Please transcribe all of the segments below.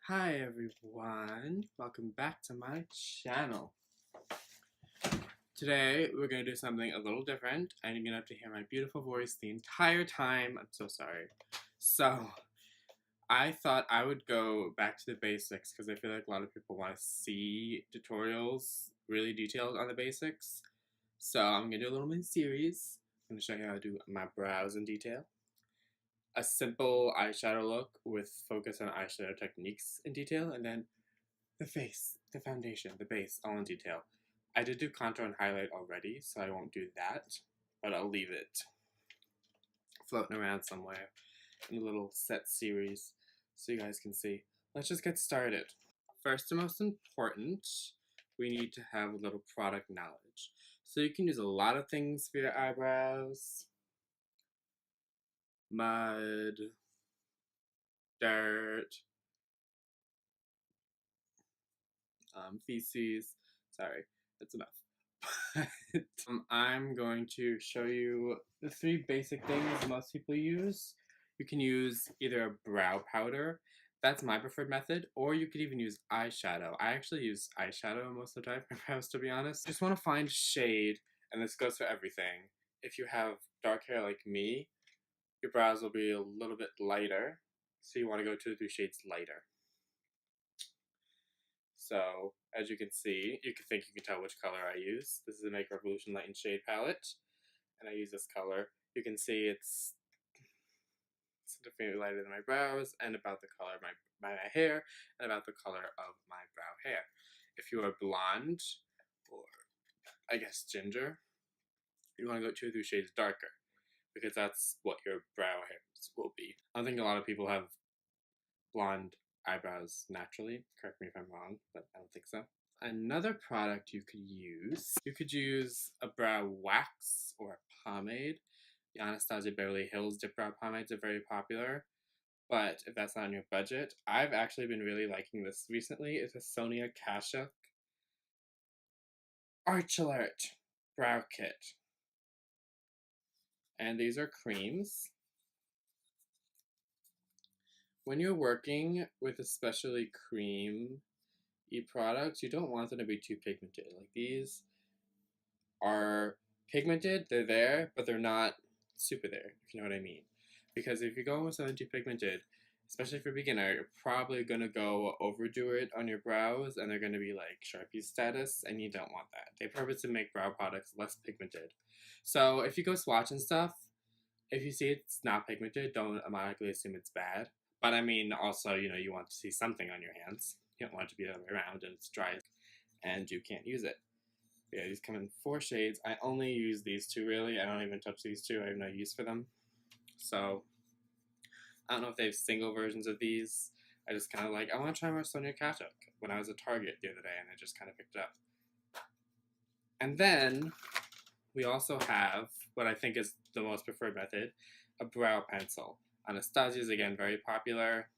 Hi everyone, welcome back to my channel. Today we're going to do something a little different and you're going to have to hear my beautiful voice the entire time. I'm so sorry. So, I thought I would go back to the basics because I feel like a lot of people want to see tutorials really detailed on the basics. So I'm going to do a little mini series. I'm going to show you how to do my brows in detail. A simple eyeshadow look with focus on eyeshadow techniques in detail, and then the face, the foundation, the base, all in detail. I did do contour and highlight already, so I won't do that, but I'll leave it floating around somewhere in a little set series so you guys can see. Let's just get started. First and most important, we need to have a little product knowledge. So you can use a lot of things for your eyebrows. Mud, dirt, feces. Sorry, that's enough. I'm going to show you the three basic things most people use. You can use either a brow powder, that's my preferred method, or you could even use eyeshadow. I actually use eyeshadow most of the time for brows, to be honest. Just want to find shade, and this goes for everything. If you have dark hair like me, your brows will be a little bit lighter, so you want to go 2 or 3 shades lighter. So, as you can see, you can tell which color I use. This is the Make Revolution Light and Shade palette, and I use this color. You can see it's significantly lighter than my brows, and about the color of my hair, and about the color of my brow hair. If you are blonde, or I guess ginger, you want to go 2 or 3 shades darker, because that's what your brow hairs will be. I don't think a lot of people have blonde eyebrows naturally. Correct me if I'm wrong, but I don't think so. Another product you could use a brow wax or a pomade. The Anastasia Beverly Hills Dip Brow Pomades are very popular, but if that's not on your budget, I've actually been really liking this recently. It's a Sonia Kashuk Arch Alert Brow Kit. And these are creams. When you're working with especially cream-y products, you don't want them to be too pigmented. Like these are pigmented, they're there, but they're not super there, if you know what I mean. Because if you're going with something too pigmented, especially for a beginner, you're probably going to go overdo it on your brows and they're going to be like Sharpie status, and you don't want that. They purposely make brow products less pigmented. So if you go swatch and stuff, if you see it's not pigmented, don't automatically assume it's bad. But I mean, also, you want to see something on your hands. You don't want it to be the other way around and it's dry and you can't use it. Yeah, these come in 4 shades. I only use these 2 really. I don't even touch these 2. I have no use for them. So, I don't know if they have single versions of these. I just kind of I want to try more Sonia Kashuk when I was at Target the other day and I just kind of picked it up. And then, we also have what I think is the most preferred method, a brow pencil. Anastasia's, again, very popular.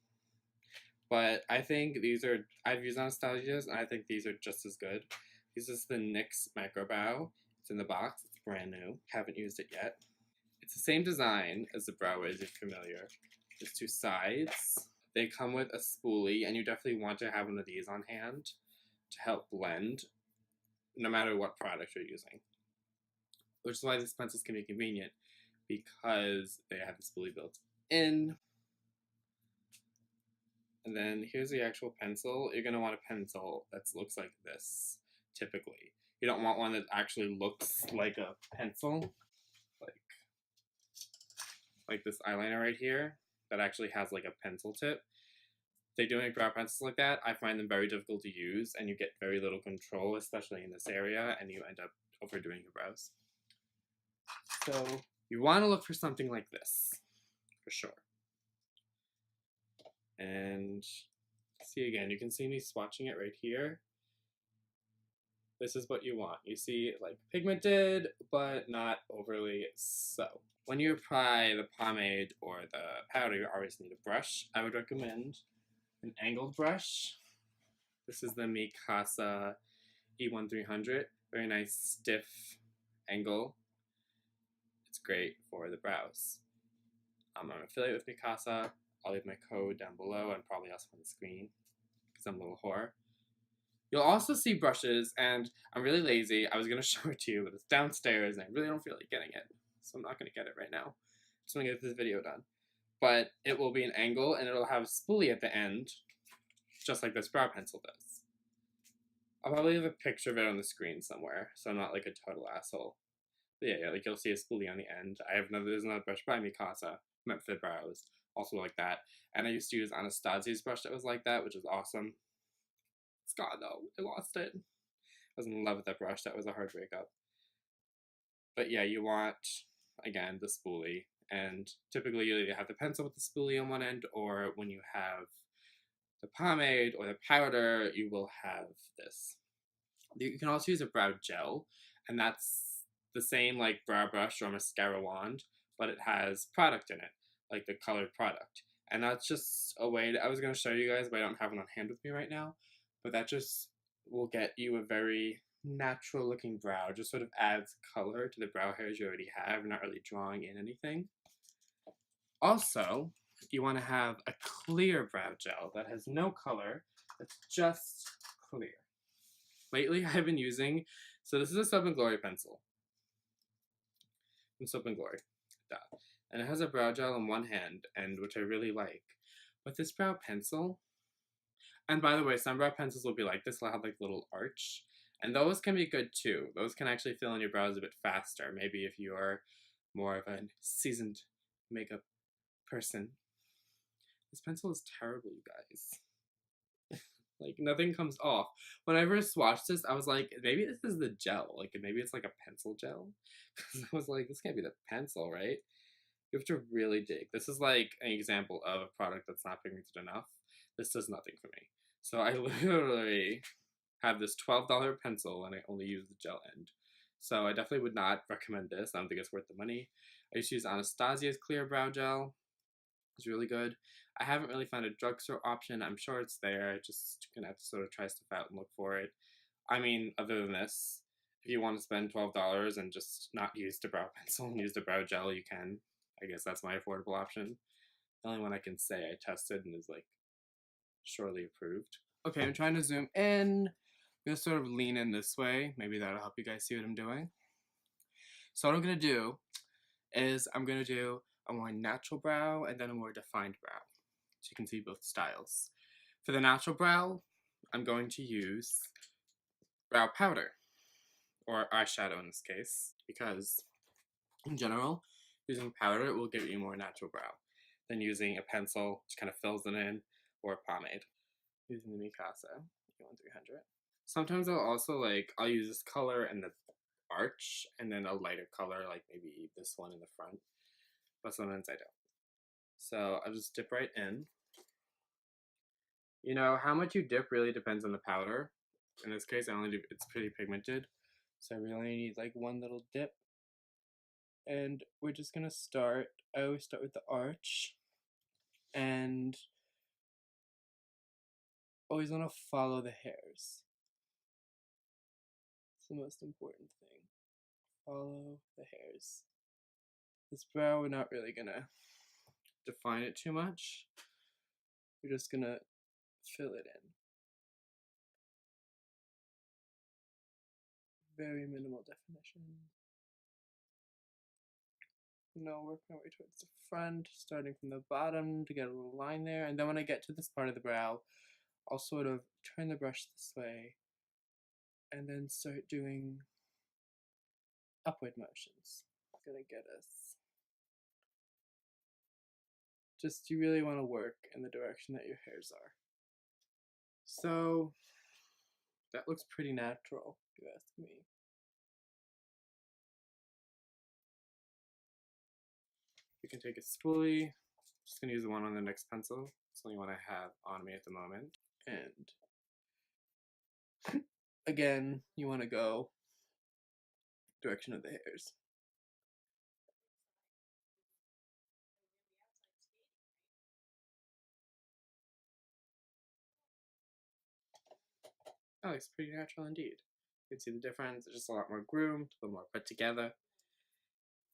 But I think I've used Anastasia's and I think these are just as good. This is the NYX Micro Brow. It's in the box. It's brand new. Haven't used it yet. It's the same design as the brow wiz, if you're familiar. Just 2 sides. They come with a spoolie, and you definitely want to have one of these on hand to help blend, no matter what product you're using. Which is why these pencils can be convenient, because they have the spoolie built in. And then here's the actual pencil. You're going to want a pencil that looks like this, typically. You don't want one that actually looks like a pencil, like this eyeliner right here, that actually has like a pencil tip. They do make brow pencils like that. I find them very difficult to use, and you get very little control, especially in this area, and you end up overdoing your brows. So you want to look for something like this, for sure. And see, again, you can see me swatching it right here. This is what you want. You see, like, pigmented, but not overly so. When you apply the pomade or the powder, you always need a brush. I would recommend an angled brush. This is the Mikasa E1300. Very nice, stiff angle. It's great for the brows. I'm an affiliate with Mikasa. I'll leave my code down below and probably also on the screen. because I'm a little whore. You'll also see brushes, and I'm really lazy. I was going to show it to you, but it's downstairs, and I really don't feel like getting it. So I'm not going to get it right now. Just want to get this video done. But it will be an angle, and it'll have a spoolie at the end, just like this brow pencil does. I'll probably have a picture of it on the screen somewhere, so I'm not like a total asshole. But yeah, like you'll see a spoolie on the end. There's another brush by Mikasa, meant for the brows, also like that. And I used to use Anastasia's brush that was like that, which is awesome. It's gone though, I lost it. I was in love with that brush, that was a hard breakup. But yeah, you want, again, the spoolie. And typically you either have the pencil with the spoolie on one end, or when you have the pomade or the powder, you will have this. You can also use a brow gel, and that's the same like brow brush or mascara wand, but it has product in it, like the colored product. And that's just a way I was going to show you guys, but I don't have it on hand with me right now. But that just will get you a very natural looking brow. Just sort of adds color to the brow hairs you already have, not really drawing in anything. Also, you want to have a clear brow gel that has no color, that's just clear. Lately I've been using, so this is a Soap and Glory pencil. From Soap and Glory. And it has a brow gel in one hand, and which I really like. But this brow pencil, and by the way, some brow pencils will be like this, they'll have like a little arch. And those can be good too. Those can actually fill in your brows a bit faster. Maybe if you're more of a seasoned makeup person. This pencil is terrible, you guys. Like, nothing comes off. When I first swatched this, I was like, maybe this is the gel. Like, maybe it's like a pencil gel. Because I was like, this can't be the pencil, right? You have to really dig. This is like an example of a product that's not pigmented enough. This does nothing for me. So I literally have this $12 pencil and I only use the gel end. So I definitely would not recommend this. I don't think it's worth the money. I used to use Anastasia's clear brow gel. It's really good. I haven't really found a drugstore option. I'm sure it's there. Just gonna have to sort of try stuff out and look for it. I mean, other than this, if you want to spend $12 and just not use the brow pencil and use the brow gel, you can. I guess that's my affordable option. The only one I can say I tested and is like surely approved. Okay, I'm trying to zoom in. I'm gonna sort of lean in this way. Maybe that'll help you guys see what I'm doing. So what I'm gonna do is I'm gonna do a more natural brow and then a more defined brow. So you can see both styles. For the natural brow, I'm going to use brow powder, or eyeshadow in this case, because in general, using powder will give you more natural brow than using a pencil, which kind of fills it in, or a pomade. Using the Mikasa 1300. Sometimes I'll use this color in the arch, and then a lighter color, like maybe this one in the front. But sometimes I don't. So I'll just dip right in. You know, how much you dip really depends on the powder. In this case, it's pretty pigmented. So I really need like one little dip. And we're just gonna start. I always start with the arch. And always wanna follow the hairs. It's the most important thing. Follow the hairs. This brow, we're not really gonna define it too much. We're just gonna fill it in. Very minimal definition. Now work my way towards the front, starting from the bottom to get a little line there. And then when I get to this part of the brow, I'll sort of turn the brush this way and then start doing upward motions. It's gonna get us. Just, you really want to work in the direction that your hairs are. So, that looks pretty natural, if you ask me. You can take a spoolie. I'm just gonna use the one on the next pencil. It's the only one I have on me at the moment. And again, you want to go direction of the hairs. That looks pretty natural indeed. You can see the difference. It's just a lot more groomed, a little more put together.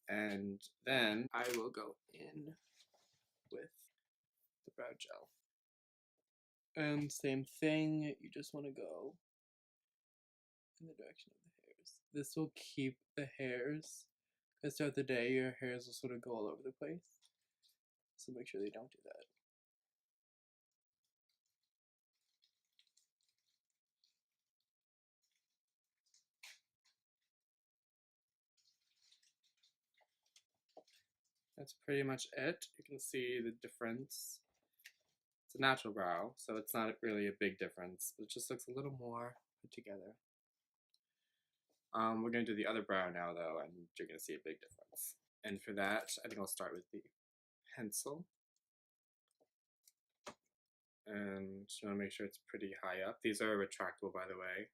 And then I will go in with the brow gel. And same thing, you just want to go in the direction of the hairs. This will keep the hairs, because throughout the day your hairs will sort of go all over the place. So make sure they don't do that. That's pretty much it. You can see the difference. It's a natural brow, so it's not really a big difference. It just looks a little more put together. We're going to do the other brow now, though, and you're going to see a big difference. And for that, I think I'll start with the pencil. And you want to make sure it's pretty high up. These are retractable, by the way.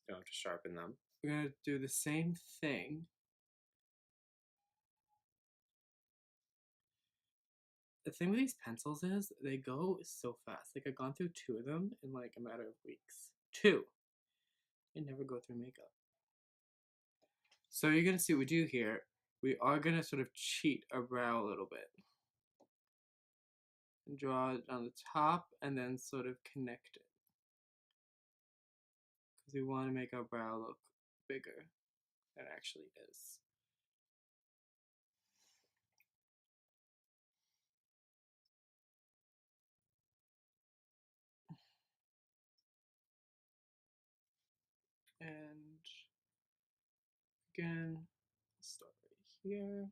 You don't have to sharpen them. We're going to do the same thing. The thing with these pencils is they go so fast. Like, I've gone through 2 of them in like a matter of weeks. 2. I never go through makeup. So you're going to see what we do here. We are going to sort of cheat our brow a little bit. And draw it on the top and then sort of connect it. Because we want to make our brow look bigger than it actually is. And again, start right here.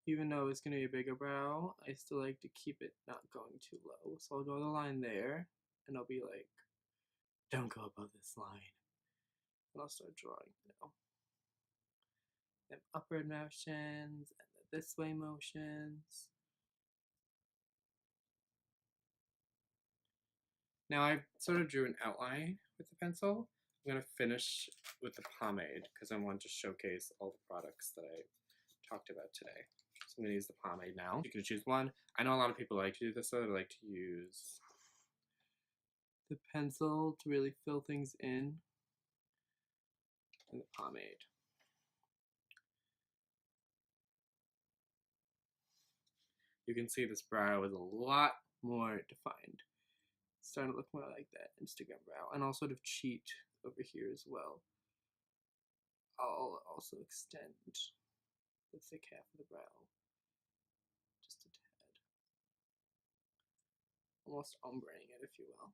Even though it's going to be a bigger brow, I still like to keep it not going too low. So I'll draw the line there, and I'll be like, don't go above this line. And I'll start drawing now. Then upward motions, and the this way motions. Now I sort of drew an outline with the pencil. I'm going to finish with the pomade because I want to showcase all the products that I talked about today. So I'm going to use the pomade now. You can choose one. I know a lot of people like to do this, so they like to use the pencil to really fill things in, and the pomade. You can see this brow is a lot more defined. It's starting to look more like that Instagram brow. And I'll sort of cheat over here as well. I'll also extend the thick half of the brow just a tad. Almost ombraying it, if you will.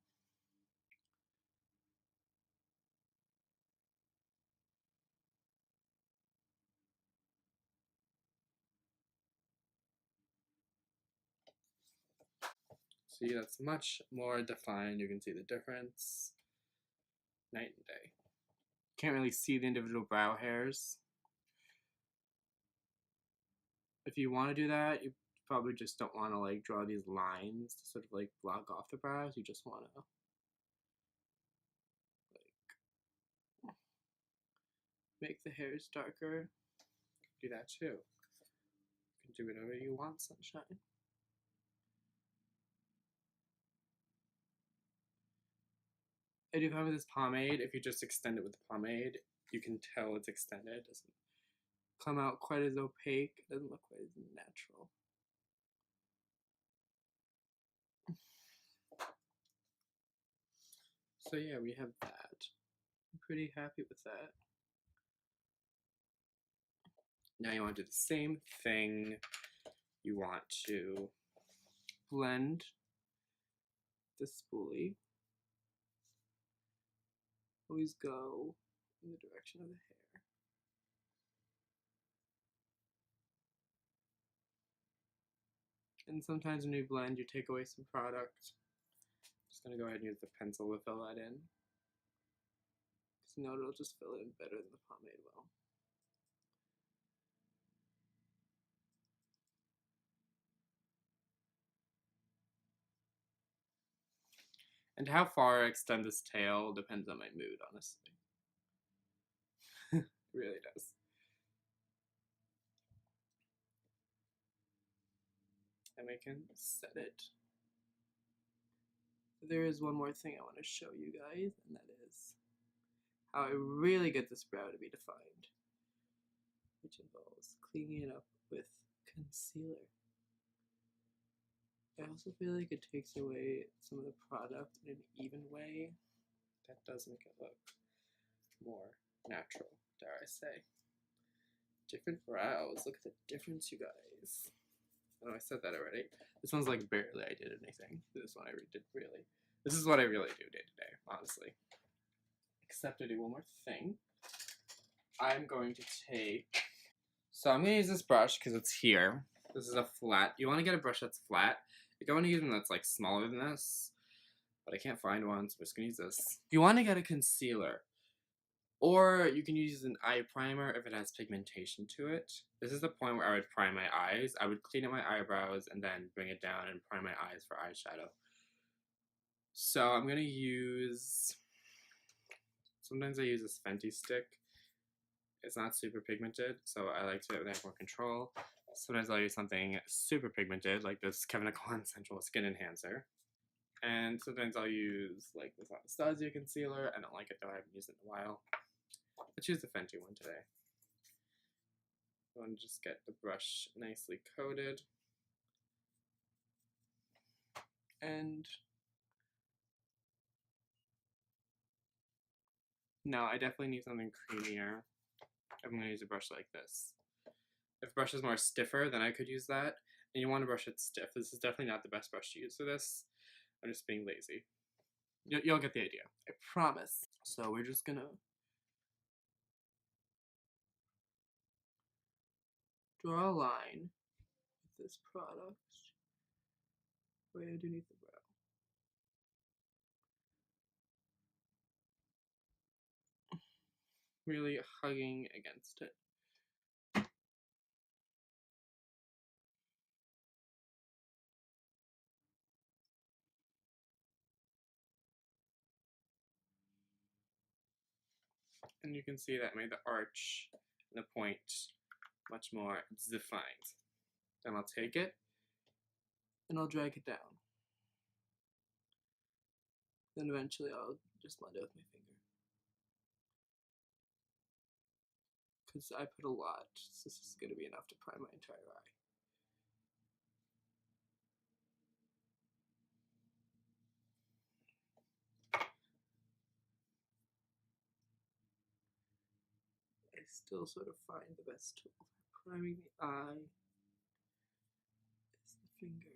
See, that's much more defined. You can see the difference night and day. Can't really see the individual brow hairs. If you want to do that, you probably just don't want to like draw these lines to sort of like block off the brows. You just want to like make the hairs darker. Do that too. You can do whatever you want, sunshine. I do find with this pomade, if you just extend it with the pomade, you can tell it's extended. It doesn't come out quite as opaque. It doesn't look quite as natural. So yeah, we have that. I'm pretty happy with that. Now you want to do the same thing. You want to blend the spoolie. Always go in the direction of the hair. And sometimes when you blend, you take away some product. Just gonna go ahead and use the pencil to fill that in. Because you know it'll just fill it in better than the pomade will. And how far I extend this tail depends on my mood, honestly. It really does. And we can set it. There is one more thing I want to show you guys, and that is how I really get this brow to be defined, which involves cleaning it up with concealer. I also feel like it takes away some of the product in an even way. That does make it look more natural, dare I say. Different brows. Look at the difference, you guys. Oh, I said that already. This one's like barely I did anything. This one I did really. This is what I really do day to day, honestly. Except I do one more thing. I'm going to take... So I'm going to use this brush because it's here. This is a flat. You want to get a brush that's flat. You don't want to use one that's like smaller than this. But I can't find one, so I'm just going to use this. You want to get a concealer. Or you can use an eye primer if it has pigmentation to it. This is the point where I would prime my eyes. I would clean up my eyebrows and then bring it down and prime my eyes for eyeshadow. So I'm going to use... Sometimes I use this Fenty stick. It's not super pigmented, so I like to have more control. Sometimes I'll use something super pigmented, like this Kevin Aucoin Sensual Skin Enhancer. And sometimes I'll use like this Anastasia concealer. I don't like it though, I haven't used it in a while. Let's use the Fenty one today. I want to just get the brush nicely coated. And no, I definitely need something creamier. I'm going to use a brush like this. If the brush is more stiffer, then I could use that. And you want a brush that's stiff. This is definitely not the best brush to use for this. I'm just being lazy. You'll get the idea. I promise. So we're just going to draw a line with this product right underneath the brow. Really hugging against it. And you can see that made the arch and the point much more defined. Then I'll take it and I'll drag it down. Then eventually I'll just blend it with my finger. Because I put a lot, so this is going to be enough to prime my entire eye. I still sort of find the best tool for priming the eye is the finger.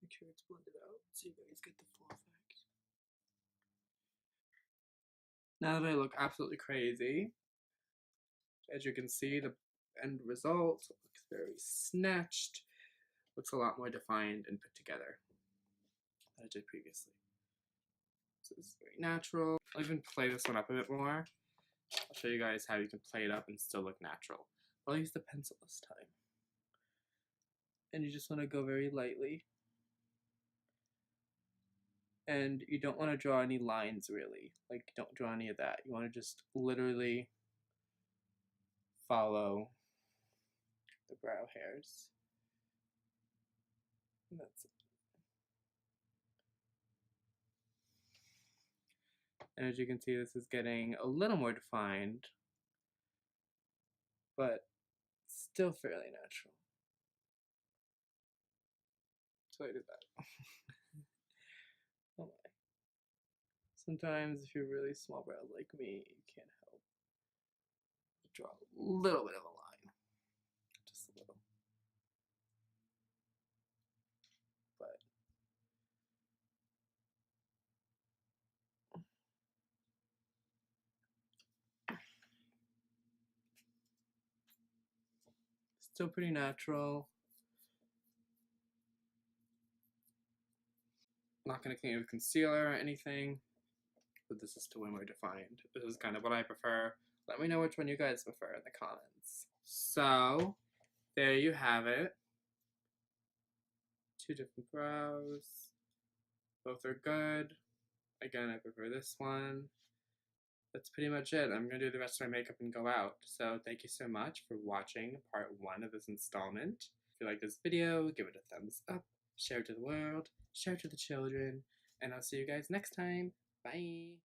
Make sure it's blended out so you guys get the full effect. Now that I look absolutely crazy, as you can see, the end result looks very snatched, looks a lot more defined and put together than it did previously. So this is very natural. I'll even play this one up a bit more. I'll show you guys how you can play it up and still look natural. I'll use the pencil this time. And you just want to go very lightly. And you don't want to draw any lines really. Like, don't draw any of that. You want to just literally follow the brow hairs. And that's it. And as you can see, this is getting a little more defined, but still fairly natural. So I did that. Oh my. Sometimes if you're really small browed like me, you can't help but draw a little bit of a line. Just a little. But still pretty natural. Not going to clean it with concealer or anything, but this is still way more defined. This is kind of what I prefer. Let me know which one you guys prefer in the comments. So, there you have it. Two different brows. Both are good. Again, I prefer this one. That's pretty much it. I'm going to do the rest of my makeup and go out. So thank you so much for watching part 1 of this installment. If you like this video, give it a thumbs up, share it to the world, share it to the children, and I'll see you guys next time. Bye!